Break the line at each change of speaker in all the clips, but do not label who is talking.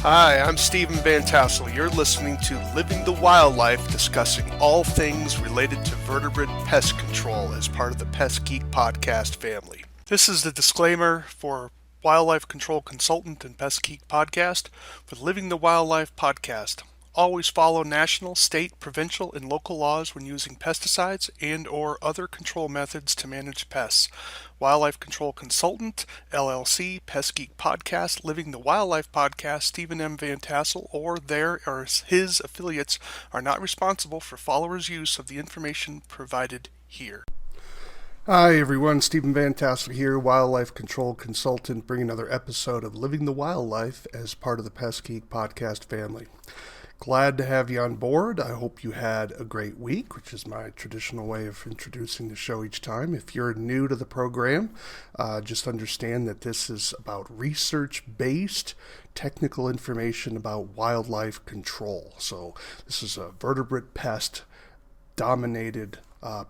Hi, I'm Stephen Vantassel. You're listening to Living the Wildlife, discussing all things related to vertebrate pest control as part of the Pest Geek Podcast family. This is the disclaimer for Wildlife Control Consultant and Pest Geek Podcast for the Living the Wildlife podcast. Always follow national, state, provincial, and local laws when using pesticides and or other control methods to manage pests. Wildlife Control Consultant, LLC, Pest Geek Podcast, Living the Wildlife Podcast, Stephen M. Vantassel, or their or his affiliates are not responsible for followers' use of the information provided here. Hi everyone, Stephen Vantassel here, Wildlife Control Consultant, bringing another episode of Living the Wildlife as part of the Pest Geek Podcast family. Glad to have you on board. I hope you had a great week, which is my traditional way of introducing the show each time. If you're new to the program, just understand that this is about research-based technical information about wildlife control. So this is a vertebrate pest-dominated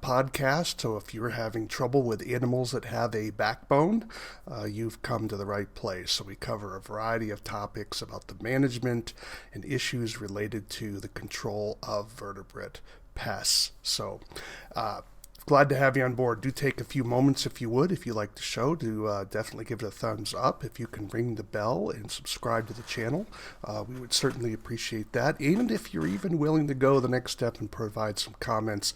podcast, so if you're having trouble with animals that have a backbone, you've come to the right place. So we cover a variety of topics about the management and issues related to the control of vertebrate pests. So glad to have you on board. Do take a few moments, if you would, if you like the show, to definitely give it a thumbs up. If you can ring the bell and subscribe to the channel, we would certainly appreciate that. And if you're even willing to go the next step and provide some comments,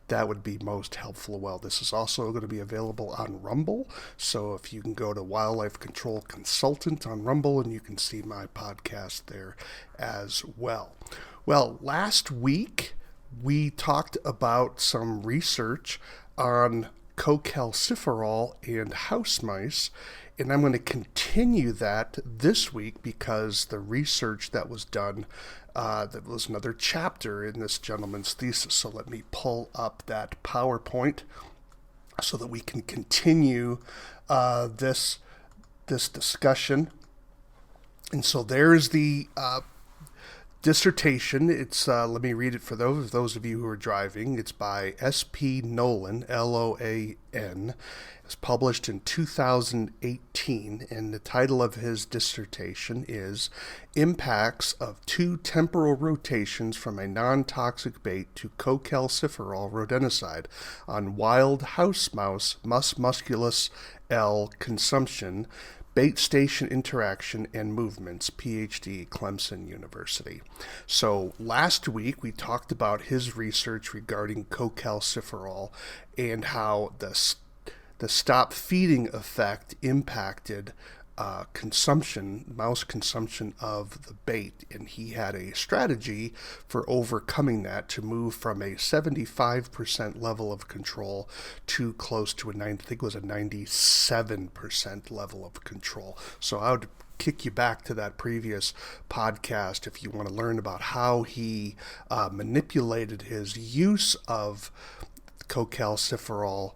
that would be most helpful. Well, this is also going to be available on Rumble, so if you can go to Wildlife Control Consultant on Rumble, and you can see my podcast there as well. Well, last week we talked about some research on Calciferol and house mice, and I'm going to continue that this week because the research that was done, that was another chapter in this gentleman's thesis. So let me pull up that PowerPoint so that we can continue this discussion. And so there's the dissertation. It's let me read it for those of you who are driving. It's by S.P. Nolan, L-O-A-N. It's published in 2018, and the title of his dissertation is Impacts of Two Temporal Rotations from a Non-Toxic Bait to Calciferol Rodenticide on Wild House Mouse Mus musculus L Consumption, Bait Station Interaction and Movements, PhD, Clemson University. So last week we talked about his research regarding Calciferol and how the stop feeding effect impacted mouse consumption of the bait, and he had a strategy for overcoming that to move from a 75% level of control to close to a 97% level of control. So I would kick you back to that previous podcast if you want to learn about how he manipulated his use of Calciferol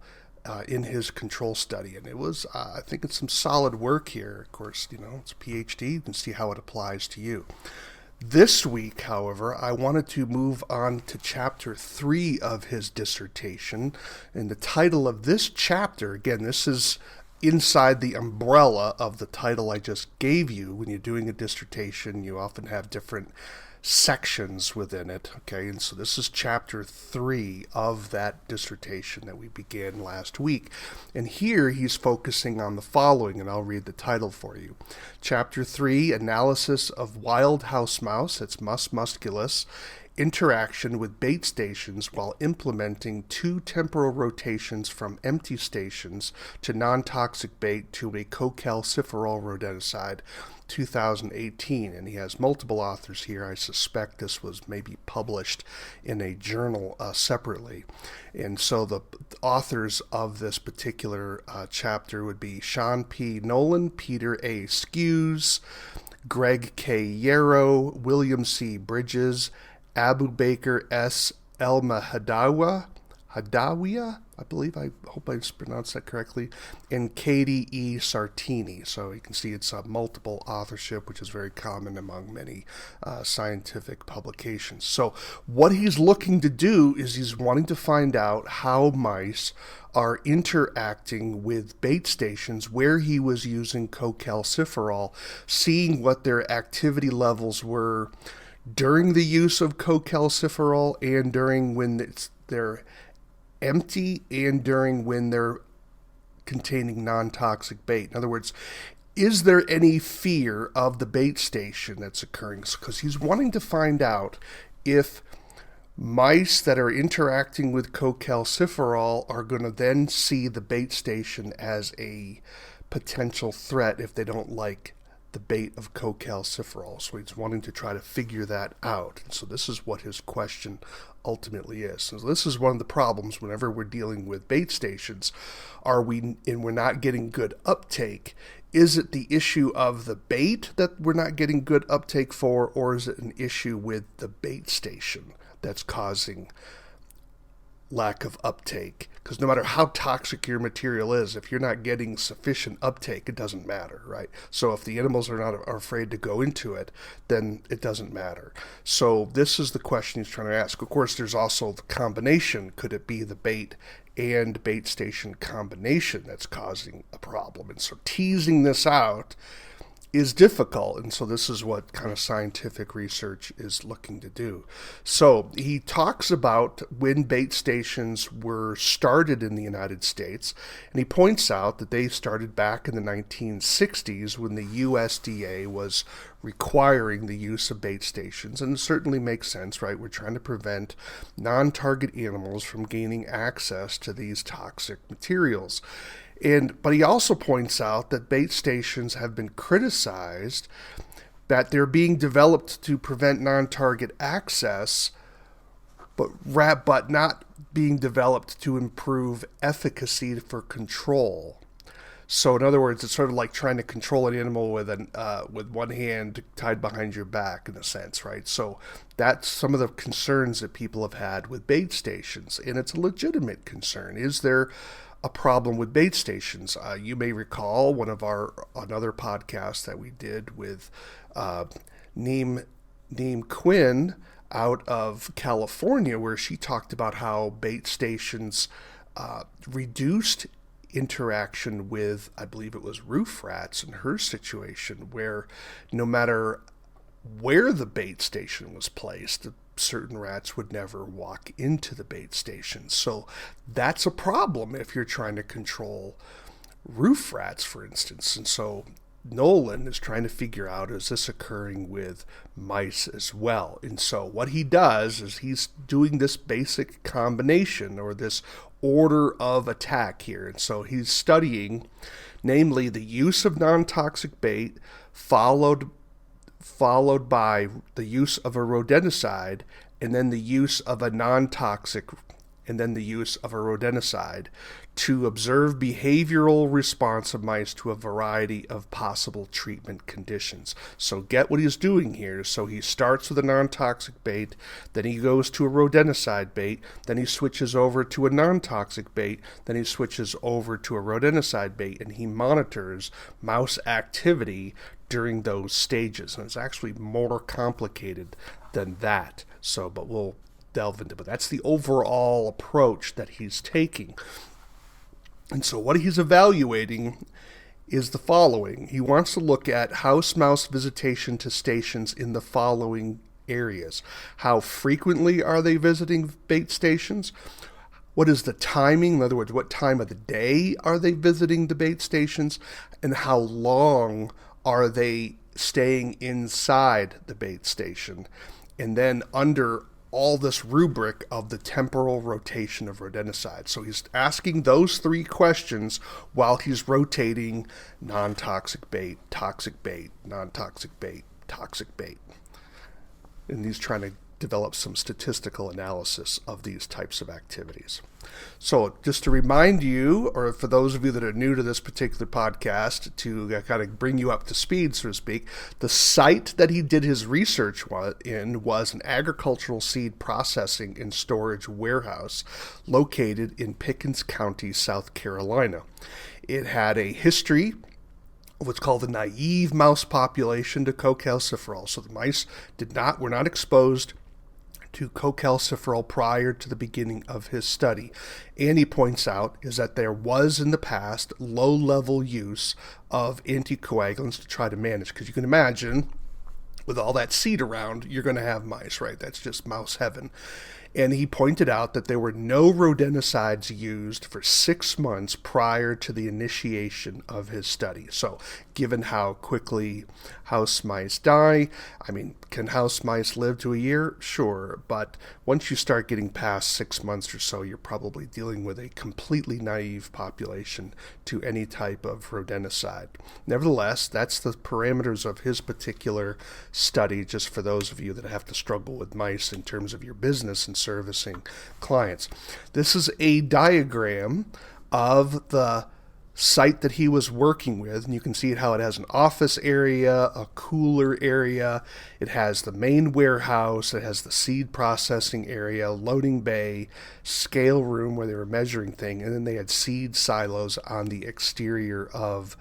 in his control study. And it was, I think it's some solid work here. Of course, it's a PhD. You can see how it applies to you. This week, however, I wanted to move on to chapter 3 of his dissertation. And the title of this chapter, again, this is inside the umbrella of the title I just gave you. When you're doing a dissertation, you often have different sections within it, okay? And so this is chapter 3 of that dissertation that we began last week. And here he's focusing on the following, and I'll read the title for you. Chapter 3, Analysis of Wild House Mouse, that's Mus musculus, Interaction with Bait Stations while implementing two temporal rotations from empty stations to non-toxic bait to a Calciferol rodenticide, 2018. And he has multiple authors here. I suspect this was maybe published in a journal separately. And so the authors of this particular chapter would be Sean P. Nolan, Peter A. Skews, Greg K. Yarrow, William C. Bridges, Abu Bakr S. El Mahdawa, Hadawia, I hope I pronounced that correctly, and Katie E. Sartini. So you can see it's multiple authorship, which is very common among many scientific publications. So what he's looking to do is he's wanting to find out how mice are interacting with bait stations where he was using co-calciferol, seeing what their activity levels were during the use of co-calciferol and during when they're empty and during when they're containing non-toxic bait. In other words, is there any fear of the bait station that's occurring? Because he's wanting to find out if mice that are interacting with co-calciferol are going to then see the bait station as a potential threat if they don't like the bait of co-calciferol. So he's wanting to try to figure that out. And so this is what his question ultimately is. So this is one of the problems whenever we're dealing with bait stations. We're not getting good uptake. Is it the issue of the bait that we're not getting good uptake for, or is it an issue with the bait station that's causing lack of uptake? Because no matter how toxic your material is, if you're not getting sufficient uptake, it doesn't matter, right? So if the animals are afraid to go into it, then it doesn't matter. So this is the question he's trying to ask. Of course, there's also the combination. Could it be the bait and bait station combination that's causing a problem? And so teasing this out is difficult, and so this is what kind of scientific research is looking to do. So he talks about when bait stations were started in the United States, and he points out that they started back in the 1960s when the USDA was requiring the use of bait stations, and it certainly makes sense, right? We're trying to prevent non-target animals from gaining access to these toxic materials. But he also points out that bait stations have been criticized that they're being developed to prevent non-target access, but not being developed to improve efficacy for control. So in other words, it's sort of like trying to control an animal with one hand tied behind your back, in a sense, right? So that's some of the concerns that people have had with bait stations, and it's a legitimate concern. Is there a problem with bait stations? You may recall another podcast that we did with Neem Quinn out of California, where she talked about how bait stations reduced interaction with, I believe it was roof rats in her situation, where no matter where the bait station was placed, certain rats would never walk into the bait station. So that's a problem if you're trying to control roof rats, for instance. And so Nolan is trying to figure out, is this occurring with mice as well? And so what he does is he's doing this basic combination, or this order of attack here. And so he's studying, namely, the use of non-toxic bait followed by the use of a rodenticide, and then the use of a non-toxic, and then the use of a rodenticide, to observe behavioral response of mice to a variety of possible treatment conditions. So get what he's doing here. So he starts with a non-toxic bait, then he goes to a rodenticide bait, then he switches over to a non-toxic bait, then he switches over to a rodenticide bait, and he monitors mouse activity during those stages. And it's actually more complicated than that. So, but we'll delve into it. But that's the overall approach that he's taking. And so what he's evaluating is the following. He wants to look at house mouse visitation to stations in the following areas. How frequently are they visiting bait stations? What is the timing? In other words, what time of the day are they visiting the bait stations? And how long are they staying inside the bait station? And then under all this rubric of the temporal rotation of rodenticide. So he's asking those three questions while he's rotating non-toxic bait, toxic bait, non-toxic bait, toxic bait. And he's trying to develop some statistical analysis of these types of activities. So just to remind you, or for those of you that are new to this particular podcast, to kind of bring you up to speed, so to speak, the site that he did his research in was an agricultural seed processing and storage warehouse located in Pickens County, South Carolina. It had a history of what's called the naive mouse population to Calciferol. So the mice were not exposed to Calciferol prior to the beginning of his study. And he points out is that there was in the past low-level use of anticoagulants to try to manage, because you can imagine with all that seed around, you're going to have mice, right? That's just mouse heaven. And he pointed out that there were no rodenticides used for 6 months prior to the initiation of his study. So given how quickly house mice die, I mean, can house mice live to a year? Sure. But once you start getting past 6 months or so, you're probably dealing with a completely naive population to any type of rodenticide. Nevertheless, that's the parameters of his particular study, just for those of you that have to struggle with mice in terms of your business and servicing clients. This is a diagram of the site that he was working with, and you can see how it has an office area, a cooler area, it has the main warehouse, it has the seed processing area, loading bay, scale room where they were measuring things, and then they had seed silos on the exterior of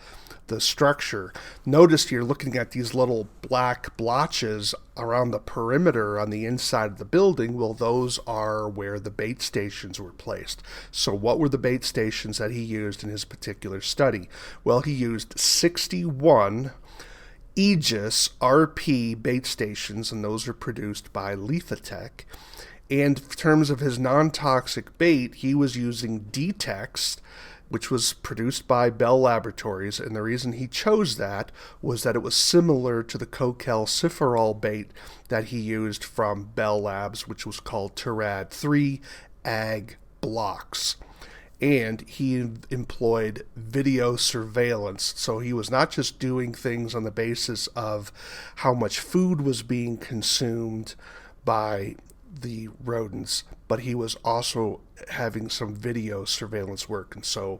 the structure. Notice you're looking at these little black blotches around the perimeter on the inside of the building. Well, those are where the bait stations were placed. So what were the bait stations that he used in his particular study? Well, he used 61 Aegis RP bait stations, and those are produced by Leafitech. And in terms of his non-toxic bait, he was using Detex, which was produced by Bell Laboratories, and the reason he chose that was that it was similar to the Calciferol bait that he used from Bell Labs, which was called Terad 3 Ag Blocks. And he employed video surveillance, so he was not just doing things on the basis of how much food was being consumed by the rodents, but he was also having some video surveillance work, and so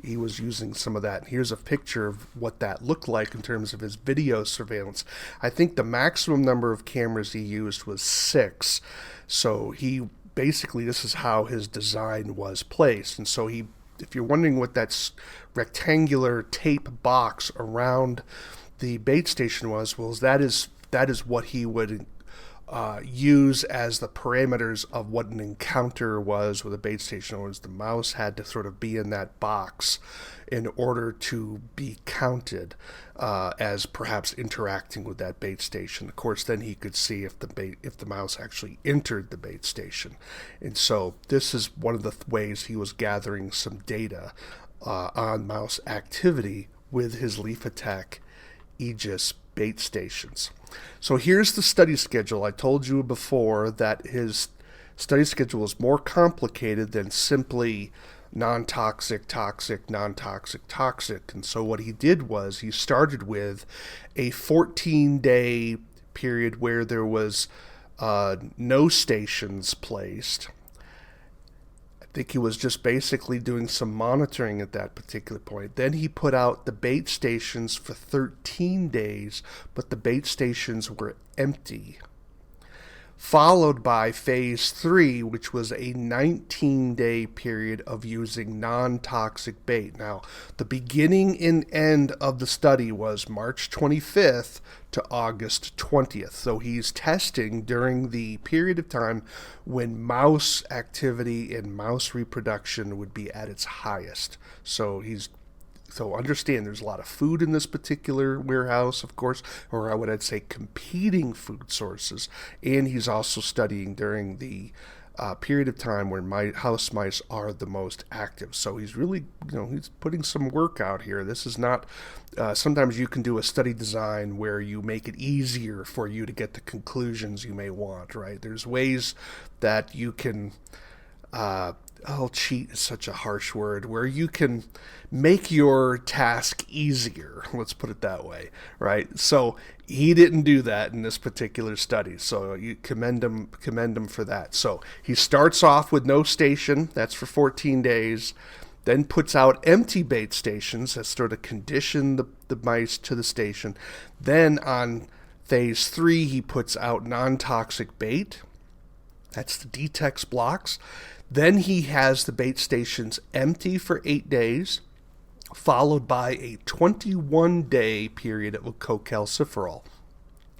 he was using some of that. And here's a picture of what that looked like in terms of his video surveillance. I think the maximum number of cameras he used was 6, so he basically, this is how his design was placed. And so if you're wondering what that rectangular tape box around the bait station was, well, that is what he would use as the parameters of what an encounter was with a bait station. Was the mouse had to sort of be in that box in order to be counted as perhaps interacting with that bait station. Of course, then he could see if the mouse actually entered the bait station. And so this is one of the ways he was gathering some data on mouse activity with his Leafitech Aegis bait stations. So here's the study schedule. I told you before that his study schedule is more complicated than simply non-toxic, toxic, non-toxic, toxic. And so what he did was he started with a 14-day period where there was no stations placed. I think he was just basically doing some monitoring at that particular point. Then he put out the bait stations for 13 days, but the bait stations were empty. Followed by phase 3, which was a 19-day period of using non-toxic bait. Now, the beginning and end of the study was March 25th to August 20th. So he's testing during the period of time when mouse activity and mouse reproduction would be at its highest. So understand there's a lot of food in this particular warehouse, of course, or I'd say competing food sources. And he's also studying during the period of time when house mice are the most active. So he's really, he's putting some work out here. This is not, sometimes you can do a study design where you make it easier for you to get the conclusions you may want, right? There's ways that you can cheat is such a harsh word, where you can make your task easier. Let's put it that way, right? So he didn't do that in this particular study. So you commend him for that. So he starts off with no station. That's for 14 days. Then puts out empty bait stations that sort of condition the mice to the station. Then on phase 3, he puts out non-toxic bait. That's the Detex blocks. Then he has the bait stations empty for 8 days, followed by a 21-day period of Calciferol.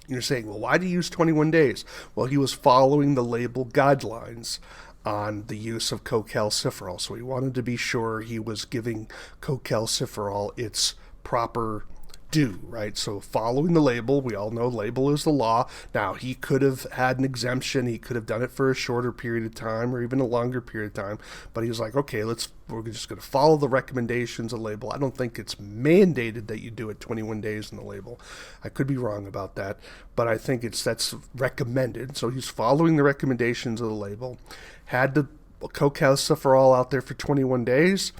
You're saying, well, why do you use 21 days? Well, he was following the label guidelines on the use of Calciferol. So he wanted to be sure he was giving Calciferol its proper due, right? So following the label, we all know label is the law. Now, he could have had an exemption. He could have done it for a shorter period of time or even a longer period of time. But he was like, okay, we're just going to follow the recommendations of the label. I don't think it's mandated that you do it 21 days in the label. I could be wrong about that, but I think that's recommended. So he's following the recommendations of the label. Had the Calciferol out there for 21 days.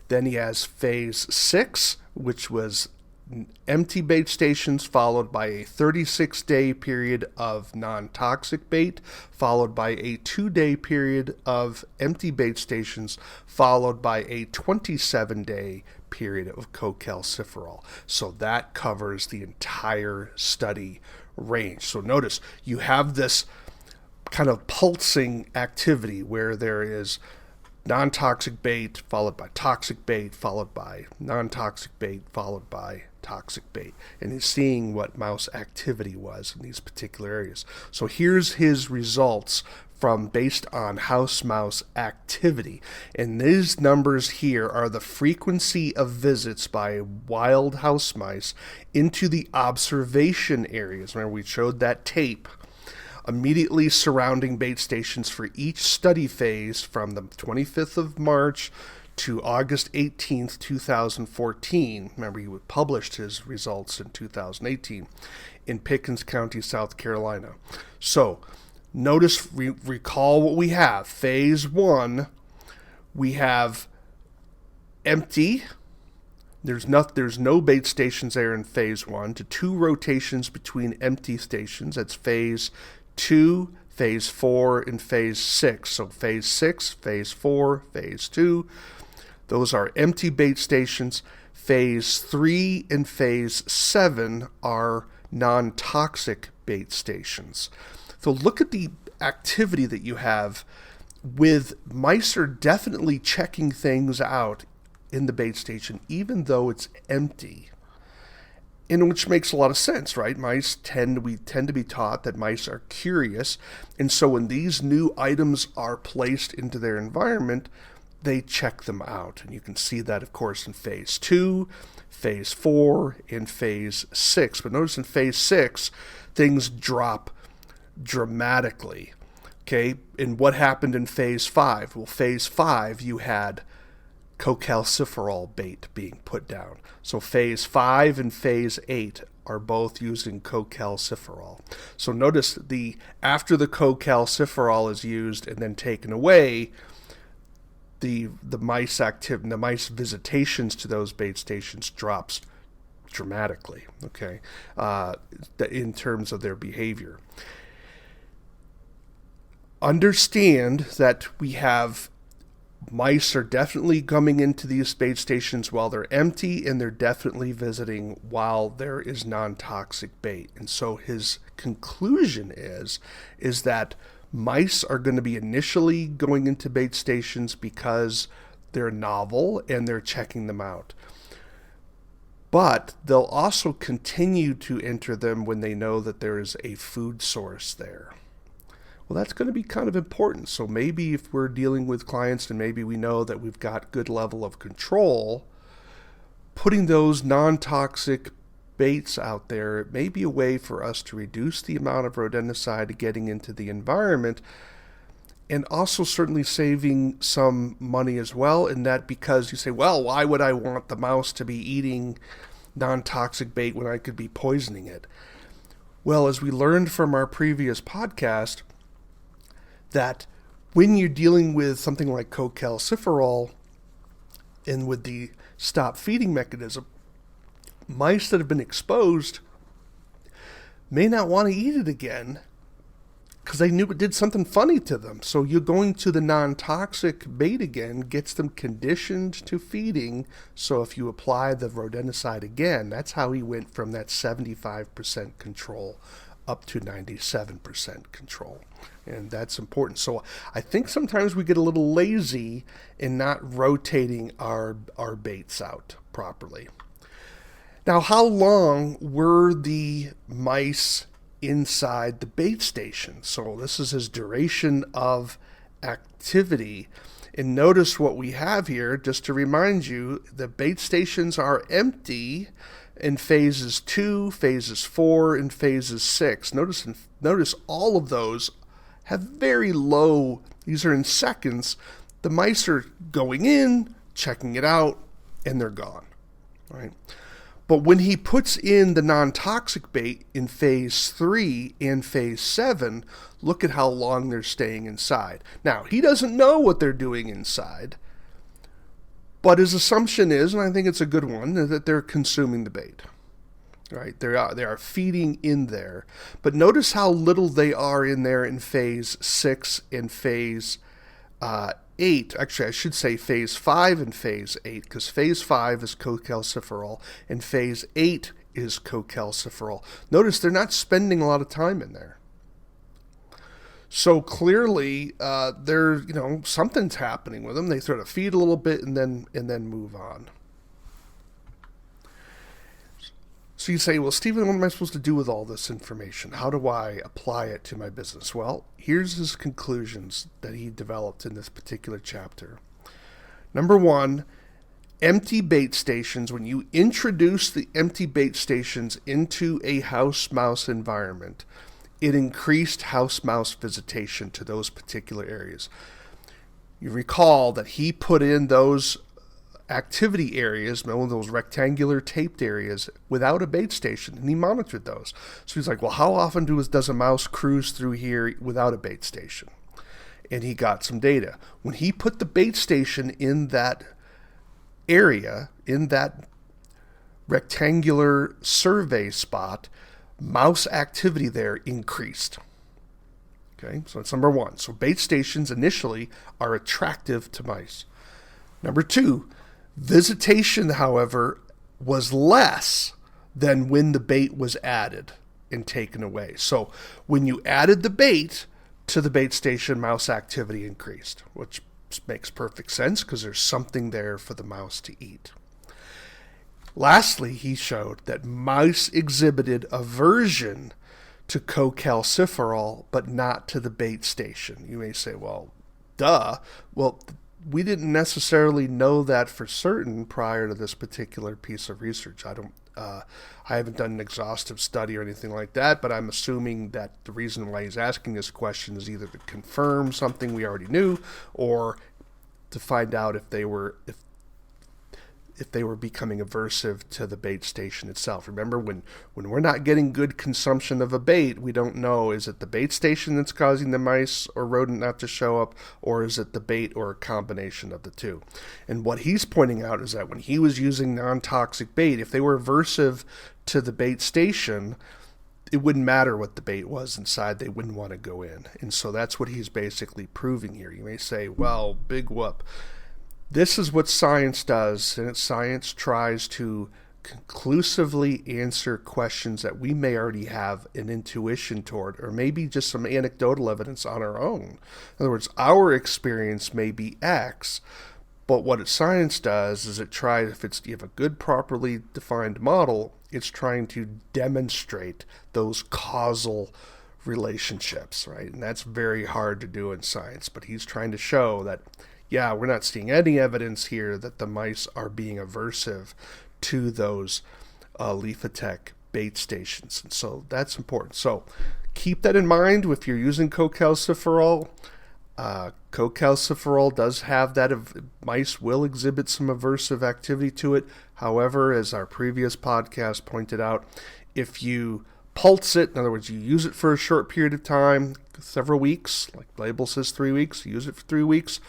Then he has phase 6, which was empty bait stations, followed by a 36-day period of non-toxic bait, followed by a 2-day period of empty bait stations, followed by a 27-day period of Calciferol. So that covers the entire study range. So notice you have this kind of pulsing activity where there is non-toxic bait, followed by toxic bait, followed by non-toxic bait, followed by toxic bait. And he's seeing what mouse activity was in these particular areas. So here's his results based on house mouse activity. And these numbers here are the frequency of visits by wild house mice into the observation areas. Remember, we showed that tape immediately surrounding bait stations for each study phase from the 25th of March to August 18th, 2014. Remember, he published his results in 2018 in Pickens County, South Carolina. So notice, recall what we have. Phase 1, we have empty. There's no bait stations there in phase 1 to 2 rotations between empty stations. That's phase 2, phase 4, and phase 6. So phase 6, phase 4, phase 2. Those are empty bait stations. Phase 3 and phase 7 are non-toxic bait stations. So look at the activity that you have with mice are definitely checking things out in the bait station, even though it's empty. In which makes a lot of sense, right? We tend to be taught that mice are curious, and so when these new items are placed into their environment, they check them out. And you can see that, of course, in phase 2, phase 4, and phase 6. But notice in phase 6, things drop dramatically. Okay, and what happened in phase 5? Well, phase 5, you had Calciferol bait being put down. So phase 5 and phase 8 are both using Calciferol. So notice after the Calciferol is used and then taken away, the mice visitations to those bait stations drops dramatically. Okay, in terms of their behavior. Understand that we have mice are definitely coming into these bait stations while they're empty, and they're definitely visiting while there is non-toxic bait. And so his conclusion is that mice are going to be initially going into bait stations because they're novel and they're checking them out. But they'll also continue to enter them when they know that there is a food source there. Well, that's going to be kind of important. So maybe if we're dealing with clients and maybe we know that we've got good level of control, putting those non-toxic baits out there may be a way for us to reduce the amount of rodenticide getting into the environment, and also certainly saving some money as well. In that, because you say, well, why would I want the mouse to be eating non-toxic bait when I could be poisoning it? Well, as we learned from our previous podcast, that When you're dealing with something like Calciferol and with the stop feeding mechanism, mice that have been exposed may not want to eat it again because they knew it did something funny to them. So you're going to the non-toxic bait again, gets them conditioned to feeding. So if you apply the rodenticide again, that's how he went from that 75% control up to 97% control. And that's important. So I think sometimes we get a little lazy in not rotating our baits out properly. Now, how long were the mice inside the bait station? So this is his duration of activity. And notice what we have here, just to remind you, the bait stations are empty in phases 2, phases 4, and phases 6. Notice all of those have very low, these are in seconds. The mice are going in, checking it out, and they're gone, right? But when he puts in the non-toxic bait in phase 3 and phase 7, look at how long they're staying inside. Now, he doesn't know what they're doing inside, but his assumption is, and I think it's a good one, that they're consuming the bait. Right? They are feeding in there. But notice how little they are in there in phase 6 and phase 8. Actually, I should say phase 5 and phase 8, because phase 5 is Calciferol and phase 8 is Calciferol. Notice they're not spending a lot of time in there. So clearly, something's happening with them. They sort of feed a little bit and then move on. So you say, well, Stephen, what am I supposed to do with all this information? How do I apply it to my business? Well, here's his conclusions that he developed in this particular chapter. Number 1, empty bait stations. When you introduce the empty bait stations into a house mouse environment, it increased house mouse visitation to those particular areas. You recall that he put in those activity areas, one of those rectangular taped areas, without a bait station, and he monitored those. So he's like, well, how often does a mouse cruise through here without a bait station? And he got some data. When he put the bait station in that area, in that rectangular survey spot, mouse activity there increased. Okay, so that's number 1. So bait stations initially are attractive to mice. Number 2, visitation, however, was less than when the bait was added and taken away. So when you added the bait to the bait station, mouse activity increased, which makes perfect sense because there's something there for the mouse to eat. Lastly, he showed that mice exhibited aversion to Calciferol, but not to the bait station. You may say, well, duh. Well, we didn't necessarily know that for certain prior to this particular piece of research. I haven't done an exhaustive study or anything like that, but I'm assuming that the reason why he's asking this question is either to confirm something we already knew, or to find out if they were becoming aversive to the bait station itself. Remember, when we're not getting good consumption of a bait, we don't know, is it the bait station that's causing the mice or rodent not to show up, or is it the bait, or a combination of the two? And what he's pointing out is that when he was using non-toxic bait, if they were aversive to the bait station, it wouldn't matter what the bait was inside, they wouldn't want to go in. And so that's what he's basically proving here. You may say, well, big whoop. This is what science does, and science tries to conclusively answer questions that we may already have an intuition toward, or maybe just some anecdotal evidence on our own. In other words, our experience may be X, but what science does is it tries, if you have a good, properly defined model, it's trying to demonstrate those causal relationships, right? And that's very hard to do in science, but he's trying to show that, yeah, we're not seeing any evidence here that the mice are being aversive to those Leafitech bait stations. And so that's important. So keep that in mind if you're using Calciferol. Calciferol does have that, mice will exhibit some aversive activity to it. However, as our previous podcast pointed out, if you pulse it. In other words, you use it for a short period of time, several weeks, like the label says 3 weeks, use it for 3 weeks,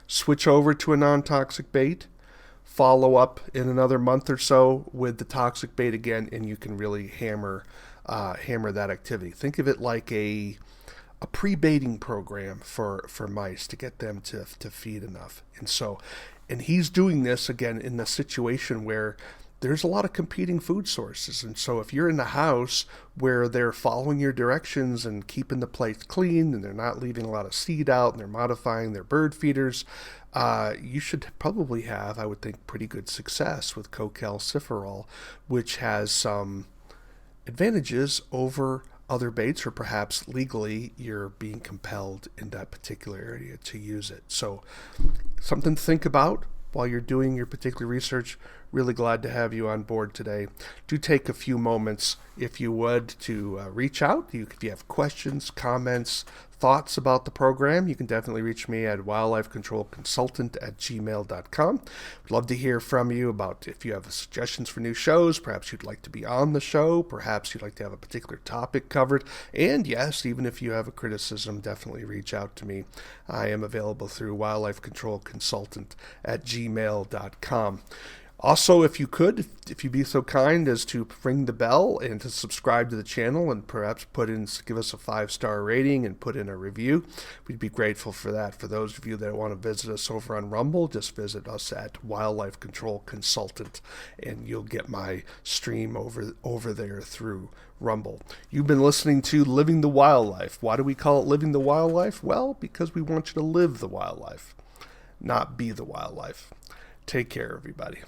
switch over to a non-toxic bait, follow up in another month or so with the toxic bait again, and you can really hammer that activity. Think of it like a pre-baiting program for mice to get them to feed enough. And he's doing this again in a situation where there's a lot of competing food sources. And so if you're in the house where they're following your directions and keeping the place clean and they're not leaving a lot of seed out and they're modifying their bird feeders, you should probably have, I would think, pretty good success with Calciferol, which has some advantages over other baits, or perhaps legally you're being compelled in that particular area to use it. So something to think about while you're doing your particular research. Really glad to have you on board today. Do take a few moments, if you would, to reach out. If you have questions, comments, thoughts about the program, you can definitely reach me at wildlifecontrolconsultant@gmail.com. I'd love to hear from you about if you have suggestions for new shows. Perhaps you'd like to be on the show. Perhaps you'd like to have a particular topic covered. And yes, even if you have a criticism, definitely reach out to me. I am available through wildlifecontrolconsultant@gmail.com. Also, if you'd be so kind as to ring the bell and to subscribe to the channel and perhaps give us a 5-star rating and put in a review, we'd be grateful for that. For those of you that want to visit us over on Rumble, just visit us at Wildlife Control Consultant, and you'll get my stream over there through Rumble. You've been listening to Living the Wildlife. Why do we call it Living the Wildlife? Well, because we want you to live the wildlife, not be the wildlife. Take care, everybody.